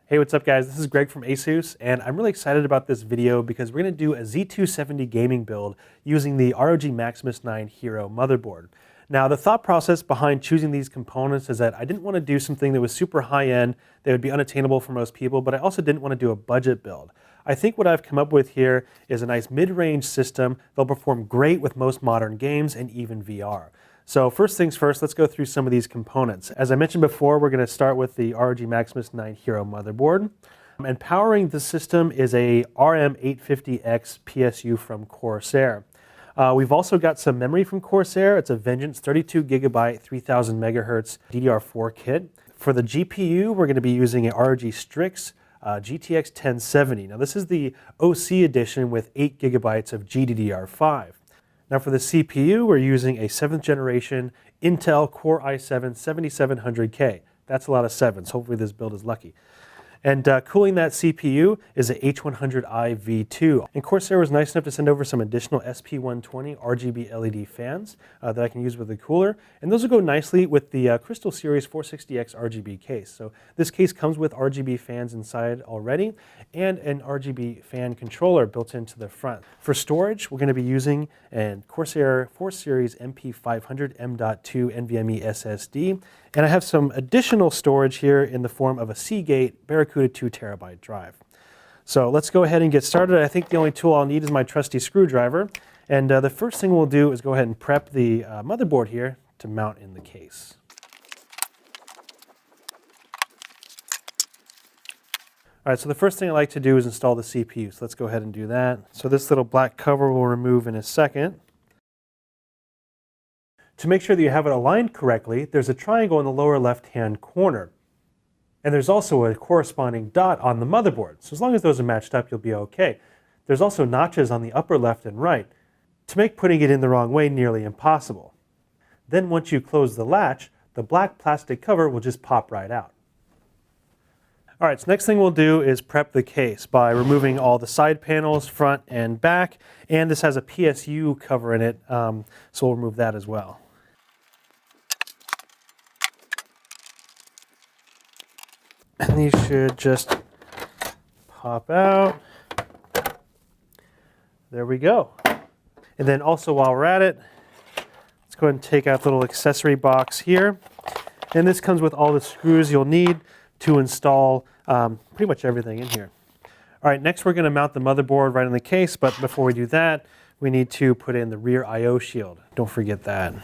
Hey, what's up guys? This is Greg from Asus, and I'm really excited about this video because we're going to do a Z270 gaming build using the ROG Maximus 9 Hero motherboard. Now, the thought process behind choosing these components is that I didn't want to do something that was super high-end, that would be unattainable for most people, but I also didn't want to do a budget build. I think what I've come up with here is a nice mid-range system that'll perform great with most modern games and even VR. So first things first, let's go through some of these components. As I mentioned before, we're going to start with the ROG Maximus 9 Hero motherboard. And powering the system is a RM850X PSU from Corsair. We've also got some memory from Corsair. It's a Vengeance 32GB 3000 MHz DDR4 kit. For the GPU, we're going to be using a ROG Strix GTX 1070. Now this is the OC edition with 8GB of GDDR5. Now for the CPU, we're using a 7th generation Intel Core i7-7700K. That's a lot of 7s. Hopefully this build is lucky. And cooling that CPU is a H100i V2. And Corsair was nice enough to send over some additional SP120 RGB LED fans that I can use with the cooler. And those will go nicely with the Crystal Series 460X RGB case. So this case comes with RGB fans inside already and an RGB fan controller built into the front. For storage, we're going to be using a Corsair 4 Series MP500 M.2 NVMe SSD. And I have some additional storage here in the form of a Seagate Barracuda 2TB drive. So let's go ahead and get started. I think the only tool I'll need is my trusty screwdriver. And the first thing we'll do is go ahead and prep the motherboard here to mount in the case. All right, so the first thing I like to do is install the CPU. So let's go ahead and do that. So this little black cover we'll remove in a second. To make sure that you have it aligned correctly, there's a triangle in the lower left-hand corner. And there's also a corresponding dot on the motherboard. So as long as those are matched up, you'll be okay. There's also notches on the upper left and right to make putting it in the wrong way nearly impossible. Then once you close the latch, the black plastic cover will just pop right out. All right, so next thing we'll do is prep the case by removing all the side panels, front and back. And this has a PSU cover in it, so we'll remove that as well. And these should just pop out. There we go. And then also while we're at it, let's go ahead and take out the little accessory box here. And this comes with all the screws you'll need to install pretty much everything in here. All right, next we're going to mount the motherboard right in the case, but before we do that, we need to put in the rear I/O shield. Don't forget that.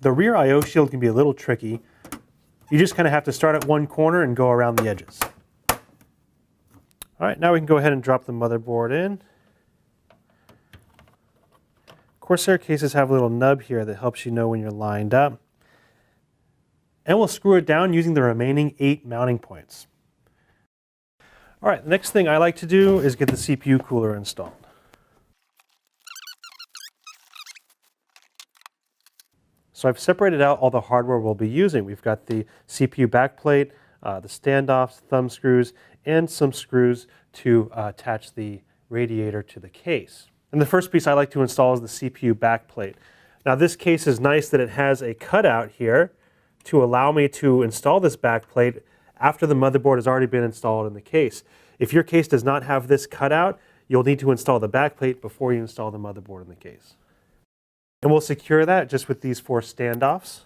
The rear I/O shield can be a little tricky. You just kind of have to start at one corner and go around the edges. All right, now we can go ahead and drop the motherboard in. Corsair cases have a little nub here that helps you know when you're lined up. And we'll screw it down using the remaining 8 mounting points. All right, the next thing I like to do is get the CPU cooler installed. So I've separated out all the hardware we'll be using. We've got the CPU backplate, the standoffs, thumb screws, and some screws to attach the radiator to the case. And the first piece I like to install is the CPU backplate. Now this case is nice that it has a cutout here to allow me to install this backplate after the motherboard has already been installed in the case. If your case does not have this cutout, you'll need to install the backplate before you install the motherboard in the case. And we'll secure that just with these 4 standoffs.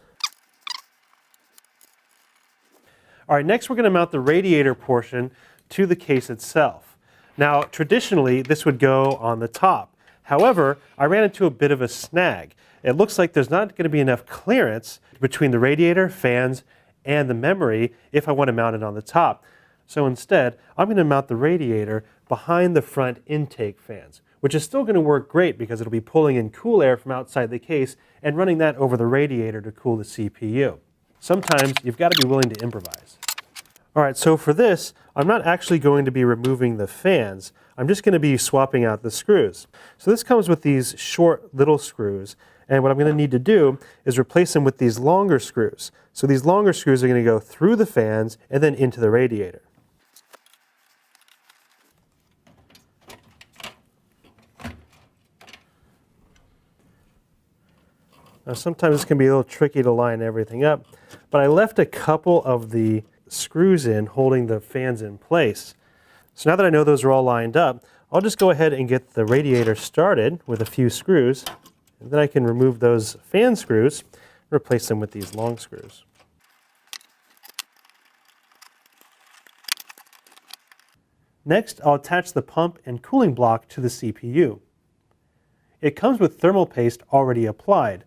All right, next we're going to mount the radiator portion to the case itself. Now, traditionally, this would go on the top. However, I ran into a bit of a snag. It looks like there's not going to be enough clearance between the radiator, fans, and the memory if I want to mount it on the top. So instead, I'm going to mount the radiator behind the front intake fans, which is still going to work great because it'll be pulling in cool air from outside the case and running that over the radiator to cool the CPU. Sometimes you've got to be willing to improvise. All right, so for this, I'm not actually going to be removing the fans. I'm just going to be swapping out the screws. So this comes with these short little screws, and what I'm going to need to do is replace them with these longer screws. So these longer screws are going to go through the fans and then into the radiator. Now sometimes it can be a little tricky to line everything up, but I left a couple of the screws in holding the fans in place. So now that I know those are all lined up, I'll just go ahead and get the radiator started with a few screws, and then I can remove those fan screws and replace them with these long screws. Next, I'll attach the pump and cooling block to the CPU. It comes with thermal paste already applied.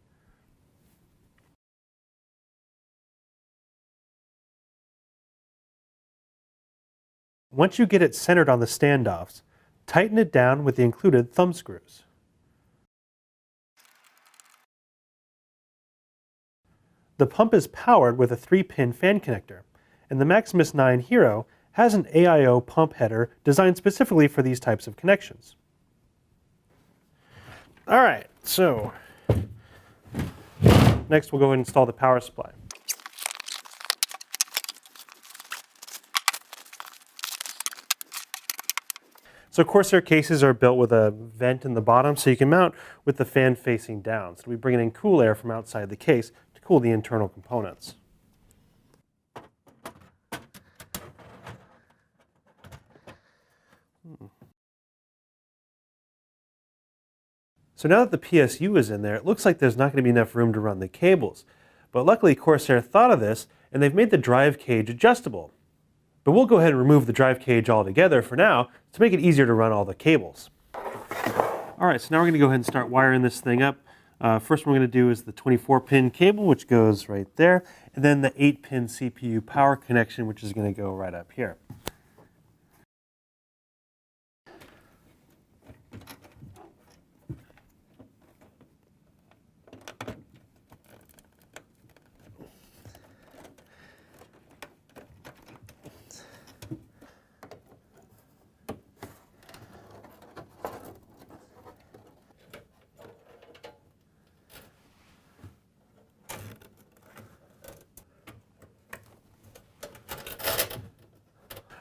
Once you get it centered on the standoffs, tighten it down with the included thumb screws. The pump is powered with a 3-pin fan connector, and the Maximus 9 Hero has an AIO pump header designed specifically for these types of connections. Alright, so next we'll go ahead and install the power supply. So Corsair cases are built with a vent in the bottom so you can mount with the fan facing down. So we bring in cool air from outside the case to cool the internal components. So now that the PSU is in there, it looks like there's not going to be enough room to run the cables. But luckily Corsair thought of this, and they've made the drive cage adjustable. But we'll go ahead and remove the drive cage altogether for now to make it easier to run all the cables. Alright, so now we're going to go ahead and start wiring this thing up. First one we're going to do is the 24-pin cable, which goes right there, and then the 8-pin CPU power connection, which is going to go right up here.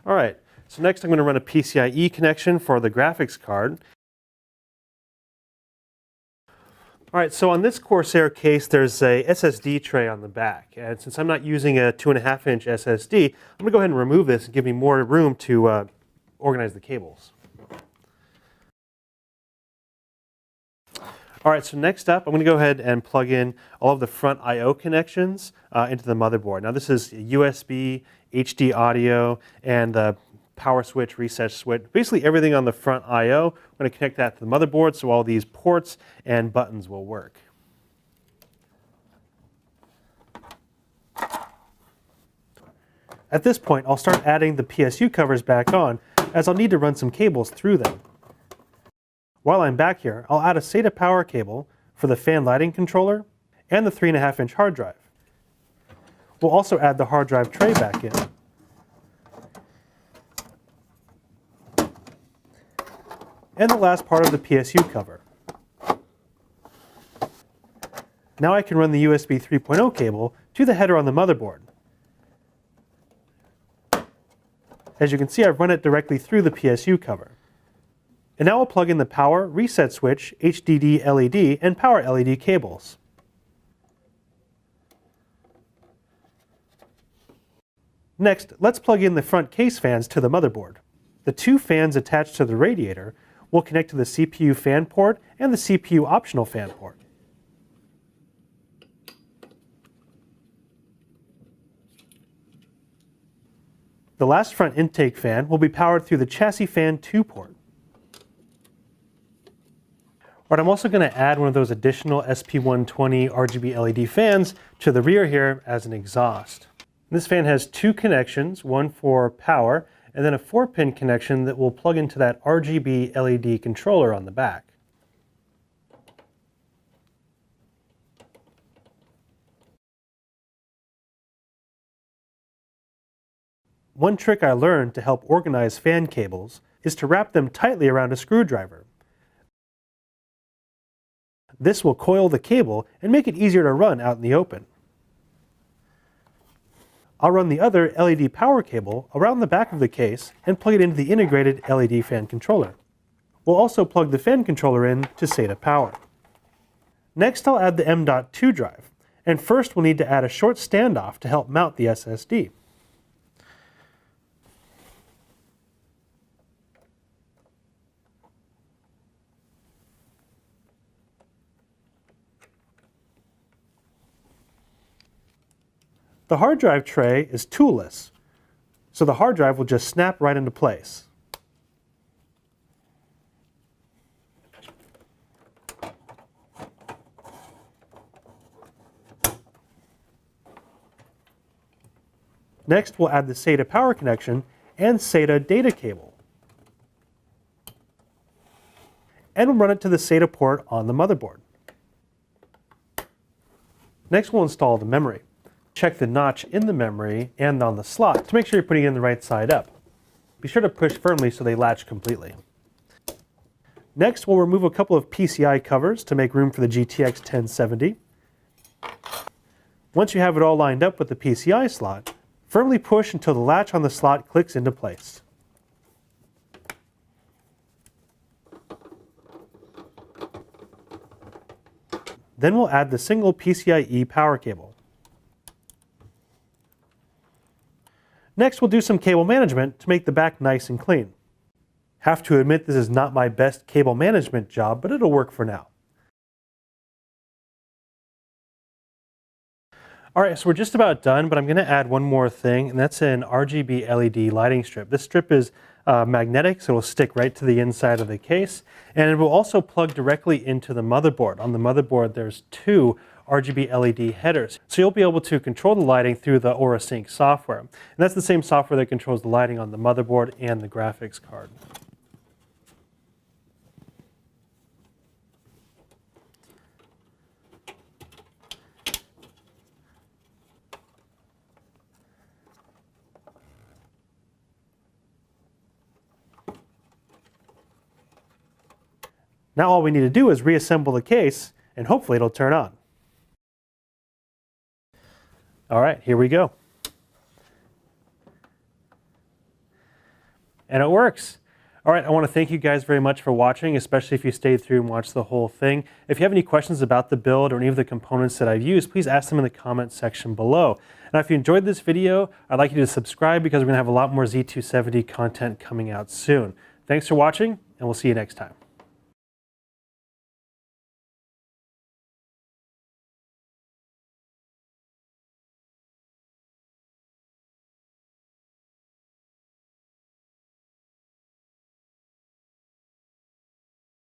Alright, so next I'm going to run a PCIe connection for the graphics card. Alright, so on this Corsair case there's a SSD tray on the back, and since I'm not using a 2.5-inch SSD, I'm going to go ahead and remove this and give me more room to organize the cables. Alright, so next up I'm going to go ahead and plug in all of the front I/O connections into the motherboard. Now this is USB, HD audio, and the power switch, reset switch. Basically everything on the front I/O, I'm going to connect that to the motherboard so all these ports and buttons will work. At this point I'll start adding the PSU covers back on, as I'll need to run some cables through them. While I'm back here, I'll add a SATA power cable for the fan lighting controller and the 3.5-inch hard drive. We'll also add the hard drive tray back in. And the last part of the PSU cover. Now I can run the USB 3.0 cable to the header on the motherboard. As you can see, I've run it directly through the PSU cover. And now I'll plug in the power, reset switch, HDD LED, and power LED cables. Next, let's plug in the front case fans to the motherboard. The two fans attached to the radiator will connect to the CPU fan port and the CPU optional fan port. The last front intake fan will be powered through the chassis fan 2 port. But I'm also going to add one of those additional SP120 RGB LED fans to the rear here as an exhaust. This fan has two connections, one for power and then a 4-pin connection that will plug into that RGB LED controller on the back. One trick I learned to help organize fan cables is to wrap them tightly around a screwdriver. This will coil the cable and make it easier to run out in the open. I'll run the other LED power cable around the back of the case and plug it into the integrated LED fan controller. We'll also plug the fan controller in to SATA power. Next I'll add the M.2 drive, and first we'll need to add a short standoff to help mount the SSD. The hard drive tray is toolless, so the hard drive will just snap right into place. Next, we'll add the SATA power connection and SATA data cable. And we'll run it to the SATA port on the motherboard. Next, we'll install the memory. Check the notch in the memory and on the slot to make sure you're putting it in the right side up. Be sure to push firmly so they latch completely. Next, we'll remove a couple of PCI covers to make room for the GTX 1070. Once you have it all lined up with the PCI slot, firmly push until the latch on the slot clicks into place. Then we'll add the single PCIe power cable. Next, we'll do some cable management to make the back nice and clean. Have to admit this is not my best cable management job, but it'll work for now. Alright, so we're just about done, but I'm going to add one more thing, and that's an RGB LED lighting strip. This strip is magnetic, so it will stick right to the inside of the case, and it will also plug directly into the motherboard. On the motherboard, there's two RGB LED headers, so you'll be able to control the lighting through the AuraSync software. And that's the same software that controls the lighting on the motherboard and the graphics card. Now all we need to do is reassemble the case, and hopefully it'll turn on. All right, here we go. And it works. All right, I want to thank you guys very much for watching, especially if you stayed through and watched the whole thing. If you have any questions about the build or any of the components that I've used, please ask them in the comments section below. Now, if you enjoyed this video, I'd like you to subscribe because we're going to have a lot more Z270 content coming out soon. Thanks for watching, and we'll see you next time.